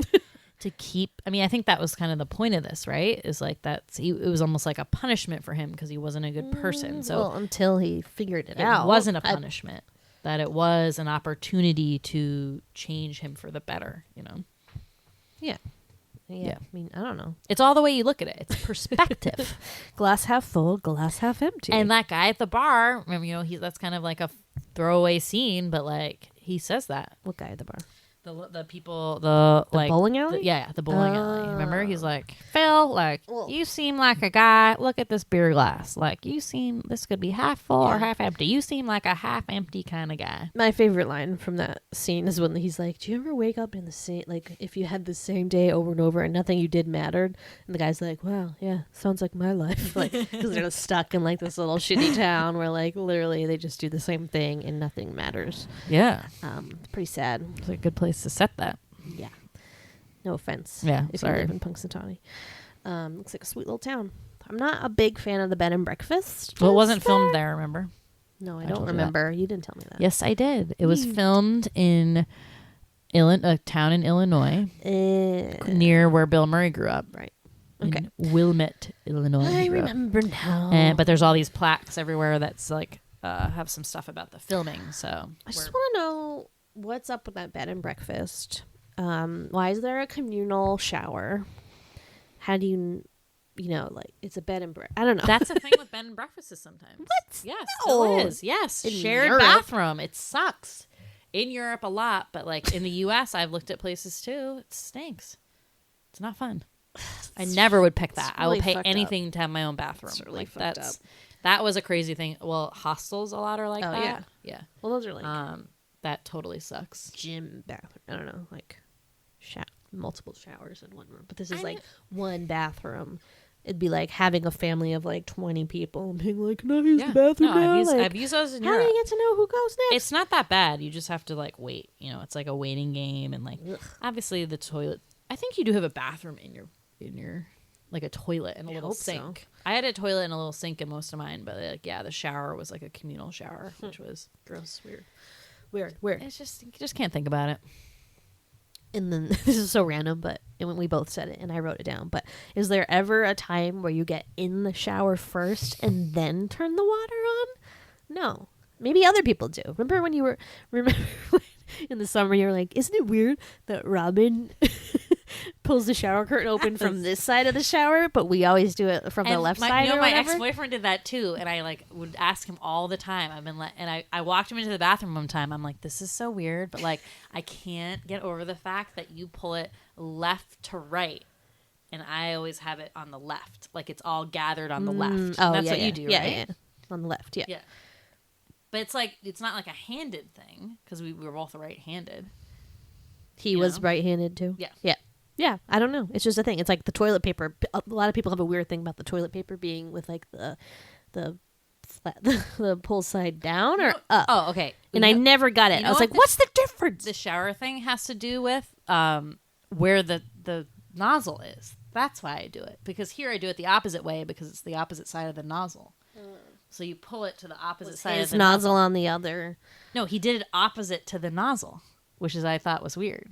To keep, I mean, I think that was kind of the point of this, right? Is like it was almost like a punishment for him because he wasn't a good person. So well, until he figured it it out, wasn't a punishment; that it was an opportunity to change him for the better. You know? Yeah. Yeah. I mean, I don't know. It's all the way you look at it. It's perspective. Glass half full, glass half empty. And that guy at the bar, remember, that's kind of like a throwaway scene, but like he says that. What guy at the bar? The people, the like bowling alley? The bowling alley. Remember, he's like, Phil, like, you seem like a guy. Look at this beer glass. Like, you seem this could be half full or half empty. You seem like a half empty kind of guy. My favorite line from that scene is when he's like, "Do you ever wake up in the same like if you had the same day over and over and nothing you did mattered?" And the guy's like, "Wow, yeah, sounds like my life." Like, because they're stuck in like this little shitty town where like literally they just do the same thing and nothing matters. Yeah, it's pretty sad. It's a good place to set that. Yeah. No offense. Yeah, if sorry. you live in Punxsutawney. Looks like a sweet little town. I'm not a big fan of the bed and breakfast. Well, it wasn't filmed there, remember? No, I I don't told you remember. You didn't tell me that. Yes, I did. It was filmed in a town in Illinois, near where Bill Murray grew up. Right. In Okay. Wilmette, Illinois. I he grew up. remember now. But there's all these plaques everywhere that's like have some stuff about the filming. So I just want to know what's up with that bed and breakfast. Why is there a communal shower? How do you like it's a bed and breakfast? I don't know. that's the thing with bed and breakfasts sometimes. What? Yes, No. still is. Yes, In shared Europe. bathroom. It sucks. In Europe a lot, but like in the U.S., I've looked at places too. It stinks. It's not fun. I never would pick that. I really will pay fucked anything to have my own bathroom. It's really like fucked that was a crazy thing. Well, hostels a lot are like Oh, that. yeah. Yeah. Well, those are like That totally sucks. gym bathroom. I don't know, like multiple showers in one room. But this is like one bathroom. It'd be like having a family of like 20 people and being like, "Can I use the bathroom now?" I've used those in how Europe. do you get to know who goes next? It's not that bad. You just have to like wait. It's like a waiting game, and like obviously the toilet. I think you do have a bathroom in your like a toilet and a little hope so. sink. I had a toilet and a little sink in most of mine, but like the shower was like a communal shower, which was Gross, weird. It's just you just can't think about it. and then this is so random, but we both said it and I wrote it down. But is there ever a time where you get in the shower first and then turn the water on? No. Maybe other people do. Remember when in the summer you were like, isn't it weird that Robin pulls the shower curtain open from this side of the shower, but we always do it from the left side? No, or my whatever? ex-boyfriend did that too, and I like would ask him all the time. I walked him into the bathroom one time. I'm like, this is so weird, but like I can't get over the fact that you pull it left to right, and I always have it on the left, like it's all gathered on the left. Oh, That's yeah, what yeah. you do, Yeah, right? yeah. On the left, yeah. Yeah. But it's not like a handed thing because we were both right-handed. He was right-handed too. Yeah. Yeah. Yeah. I don't know. It's just a thing. It's like the toilet paper. A lot of people have a weird thing about the toilet paper being with like the flat, the pull side down or up. Oh, okay. And I never got it. I was like, what's the difference? The shower thing has to do with where the nozzle is. That's why I do it. Because here I do it the opposite way because it's the opposite side of the nozzle. So you pull it to the opposite side His of the nozzle on the other. No, he did it opposite to the nozzle, which is I thought was weird.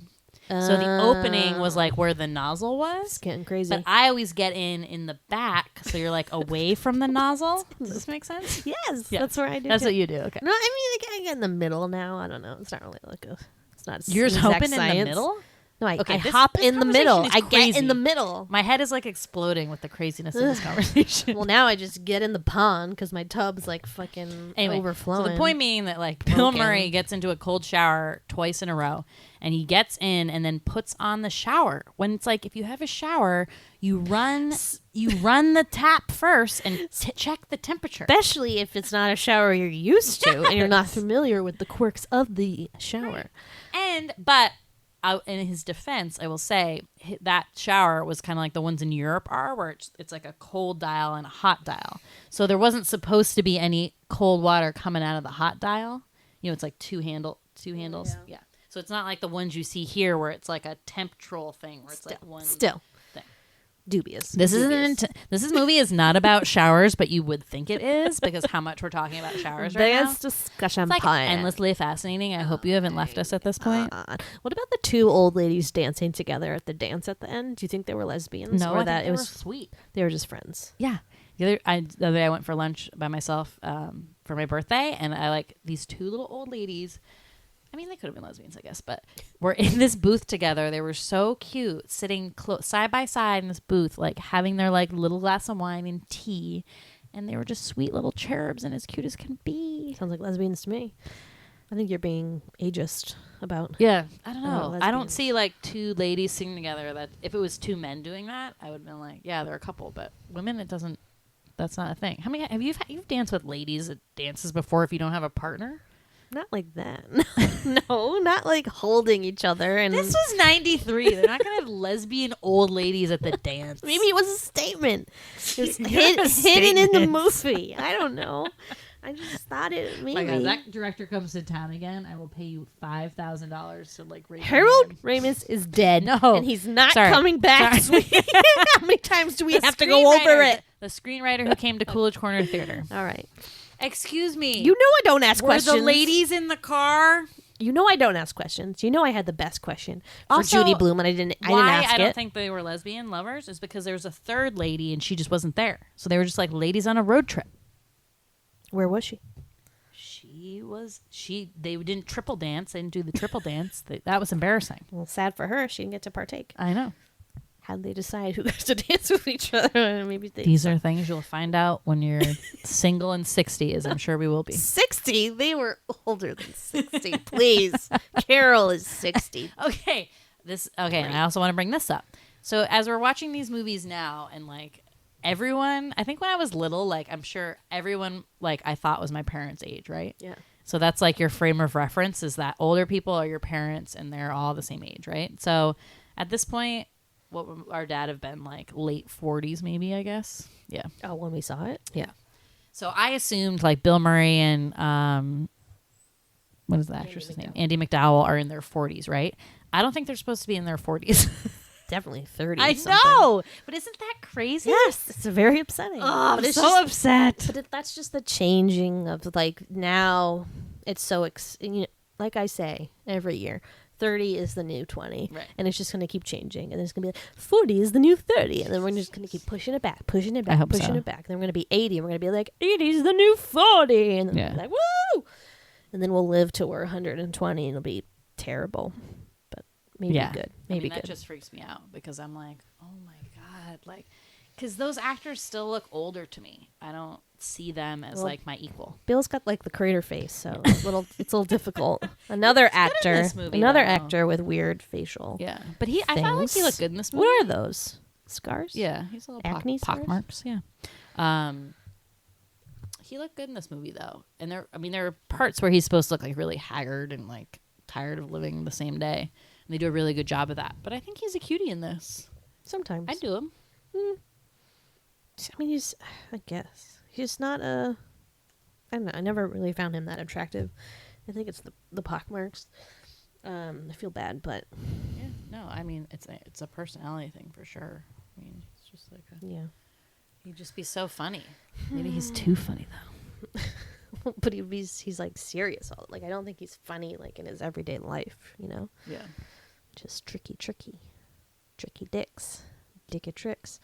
So the opening was like where the nozzle was. It's getting crazy. But I always get in the back, so you're like away from the nozzle. Does this make sense? Yes, Yeah. that's where I do. That's too. what you do. Okay. No, I mean, I get in the middle now. I don't know. It's not really like a. It's not. You're exact hoping science. in the middle? No, I Okay, this hop in the middle. conversation is I get in crazy. the middle. My head is like exploding with the craziness of this conversation. Well, now I just get in the pond because my tub's like fucking overflowing. So the point being that like Bill Murray gets into a cold shower twice in a row, and he gets in and then puts on the shower. When it's like if you have a shower, you run the tap first and check the temperature. Especially if it's not a shower you're used to and you're not familiar with the quirks of the shower. But in his defense, I will say that shower was kind of like the ones in Europe are, where it's like a cold dial and a hot dial. So there wasn't supposed to be any cold water coming out of the hot dial. You know, it's like two handles. Yeah. So it's not like the ones you see here where it's like a temporal thing where it's like one thing. Dubious. This movie is not about showers, but you would think it is because how much we're talking about showers right now. There's discussion It's like point. endlessly fascinating. I hope you haven't left us at this point. What about the two old ladies dancing together at the dance at the end? Do you think they were lesbians? No, or I that think it they was were sweet. They were just friends. Yeah. The other day I went for lunch by myself for my birthday, and I like these two little old ladies. I mean, they could have been lesbians, I guess, but we're in this booth together. They were so cute, sitting side by side in this booth, like having their like little glass of wine and tea, and they were just sweet little cherubs and as cute as can be. Sounds like lesbians to me. I think you're being ageist about. Yeah, I don't know. I don't lesbians. see like two ladies singing together. That if it was two men doing that, I would have been like, yeah, they're a couple. But women, it doesn't. That's not a thing. How many you've danced with ladies at dances before if you don't have a partner? Not like that. No, not like holding each other. And This was 93. They're not going to have lesbian old ladies at the dance. maybe it was a statement. It was You're a hidden in the statement. movie. I don't know. I just thought it maybe. My God, that director comes to town again, I will pay you $5,000 to like raise Harold Ramis is dead. No. And he's not coming back. Sorry. How many times do we have to go over it? The screenwriter who came to Coolidge Corner Theater. All right. Excuse me. You know I don't ask Were questions. the ladies in the car? You know I don't ask questions. You know I had the best question for Also, Judy Blume and I didn't Why ask I don't it. think they were lesbian lovers is because there was a third lady and she just wasn't there. So they were just like ladies on a road trip. Where was she? They didn't triple dance. They didn't do the triple dance. That was embarrassing. Well, sad for her. She didn't get to partake. I know. How'd they decide who gets to dance with each other? Maybe These are things you'll find out when you're single and 60, as I'm sure we will be. 60. They were older than 60. Please. Carol is 60. Okay. And I also want to bring this up. So as we're watching these movies now and like everyone, I think when I was little, like I'm sure everyone like I thought was my parents' age, right? Yeah. So that's like your frame of reference is that older people are your parents and they're all the same age, right? So at this point, what would our dad have been like late 40s maybe, I guess? Yeah. Oh, when we saw it? Yeah. So I assumed like Bill Murray and what is the actress's name? Andy McDowell are in their 40s, right? I don't think they're supposed to be in their 40s. Definitely 30. I something. know, but isn't that crazy? Yes, it's very upsetting. Oh, But I'm it's so just- upset. But that's just the changing of like now it's so, like I say every year, 30 is the new 20. Right. And it's just going to keep changing. And it's going to be like 40 is the new 30. And then we're just going to keep pushing it back, pushing it back, hope pushing so. it back. And then we're going to be 80. And we're going to be like, 80 is the new 40. And then Yeah. we'll be like, woo! And then we'll live till we're 120 and it'll be terrible. But maybe good. Maybe that good. just freaks me out because I'm like, oh my God. Like, because those actors still look older to me. I don't see them as like my equal. Bill's got like the crater face, so it's a little difficult. Another actor, this movie, another though. actor with weird facial. Yeah. But I felt like he things. looked good in this movie. What are those? Scars? Yeah. He's a little Acne pock scars? marks. Yeah. He looked good in this movie though. And there are parts where he's supposed to look like really haggard and like tired of living the same day. And they do a really good job of that. But I think he's a cutie in this. Sometimes. I'd do him. I mean, I guess. He's not I don't know. I never really found him that attractive. I think it's the pockmarks. I feel bad, but Yeah. No, I mean, it's a personality thing for sure. I mean, it's just like yeah. he'd just be so funny. Maybe he's too funny though. But he's like serious. Like I don't think he's funny like in his everyday life, you know? Yeah. Just tricky dicks. Dicky tricks.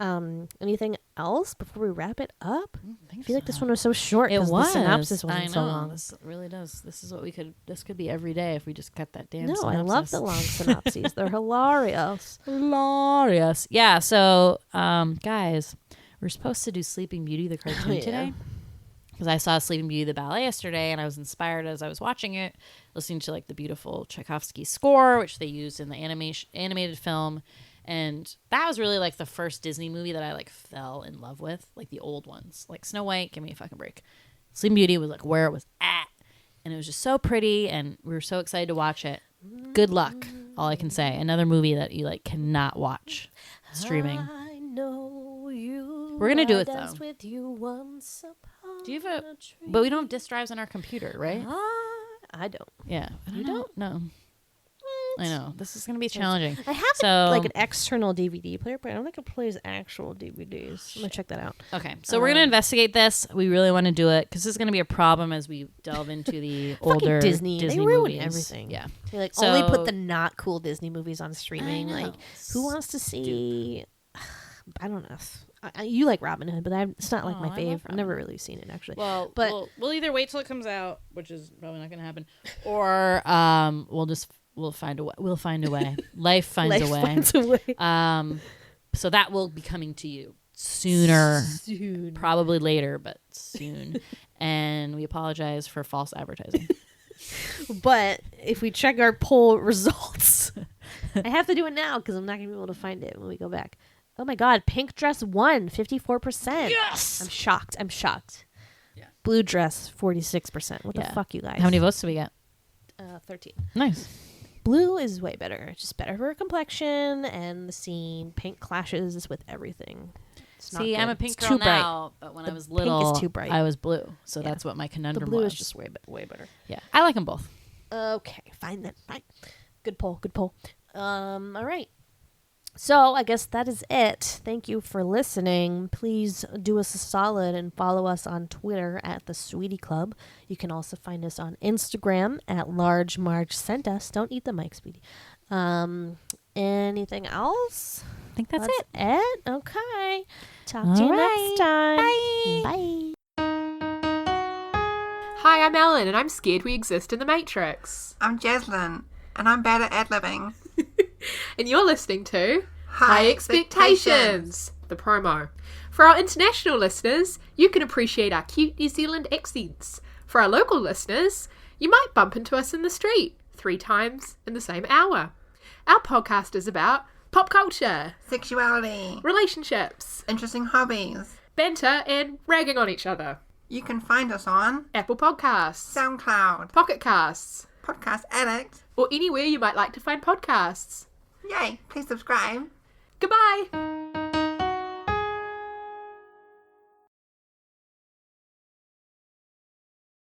Anything else before we wrap it up? I feel like this one was so short It because was. the synopsis wasn't I know. so long. This really does. This is what this could be every day if we just cut that damn No, synopsis. I love the long synopses. They're hilarious. Hilarious. Yeah, so guys, we're supposed to do Sleeping Beauty the cartoon yeah. today. Because I saw Sleeping Beauty the ballet yesterday and I was inspired as I was watching it, listening to like the beautiful Tchaikovsky score, which they used in the animated film. And that was really like the first Disney movie that I like fell in love with, like the old ones, like Snow White. Give me a fucking break. Sleeping Beauty was like where it was at, and it was just so pretty, and we were so excited to watch it. Good luck, all I can say. Another movie that you like cannot watch streaming. I know you. We're gonna do I it, though. danced with you once upon Do you have a tree. but we don't have disk drives on our computer, right? I don't. Yeah, You don't? No, I know this is gonna be challenging. I have So- like an external DVD player, but I don't think it plays actual DVDs. I'm gonna check that out. Okay, so we're gonna investigate this. We really want to do it because this is gonna be a problem as we delve into the older Disney. They ruin movies. everything. Yeah, They like So- only put the not cool Disney movies on streaming. I know. Like, who wants to see? I don't know. You like Robin Hood, but it's not like Oh, my I love fave. I've Robin never really seen it actually. well, but we'll either wait till it comes out, which is probably not gonna happen, or we'll find a way. We'll find a way. Life finds a way. finds a way. So that will be coming to you sooner. Soon. Probably later, but soon. And we apologize for false advertising. But if we check our poll results, I have to do it now because I'm not gonna be able to find it when we go back. Oh my God, pink dress won 54%. Yes! I'm shocked. Yeah. Blue dress 46%. What the Yeah. fuck, you guys? How many votes do we get? 13. Nice. Blue is way better. It's just better for complexion and the scene. Pink clashes with everything. It's not See, I'm good. a pink It's girl too bright. now, but when I was pink is little, too bright. I was blue. So Yeah. that's what my The conundrum blue was. is just way better. Yeah, I like them both. Okay, fine then. Fine. Good poll. All right. So I guess that is it. Thank you for listening. Please do us a solid and follow us on Twitter at the Sweetie Club. You can also find us on Instagram at Large Marge Sent Us. Don't eat the mic, Speedy. Anything else? I think that's it. it. Okay. Talk All to you right. next time. Bye. Bye. Hi, I'm Ellen, and I'm scared we exist in the Matrix. I'm Jaslyn, and I'm bad at ad-libbing. And you're listening to High Expectations, the promo. For our international listeners, you can appreciate our cute New Zealand accents. For our local listeners, you might bump into us in the street 3 times in the same hour. Our podcast is about pop culture, Sexuality, relationships, interesting hobbies. banter, and ragging on each other. You can find us on Apple Podcasts, SoundCloud, Pocket Casts, Podcast Addict. or anywhere you might like to find podcasts. Yay, please subscribe. Goodbye!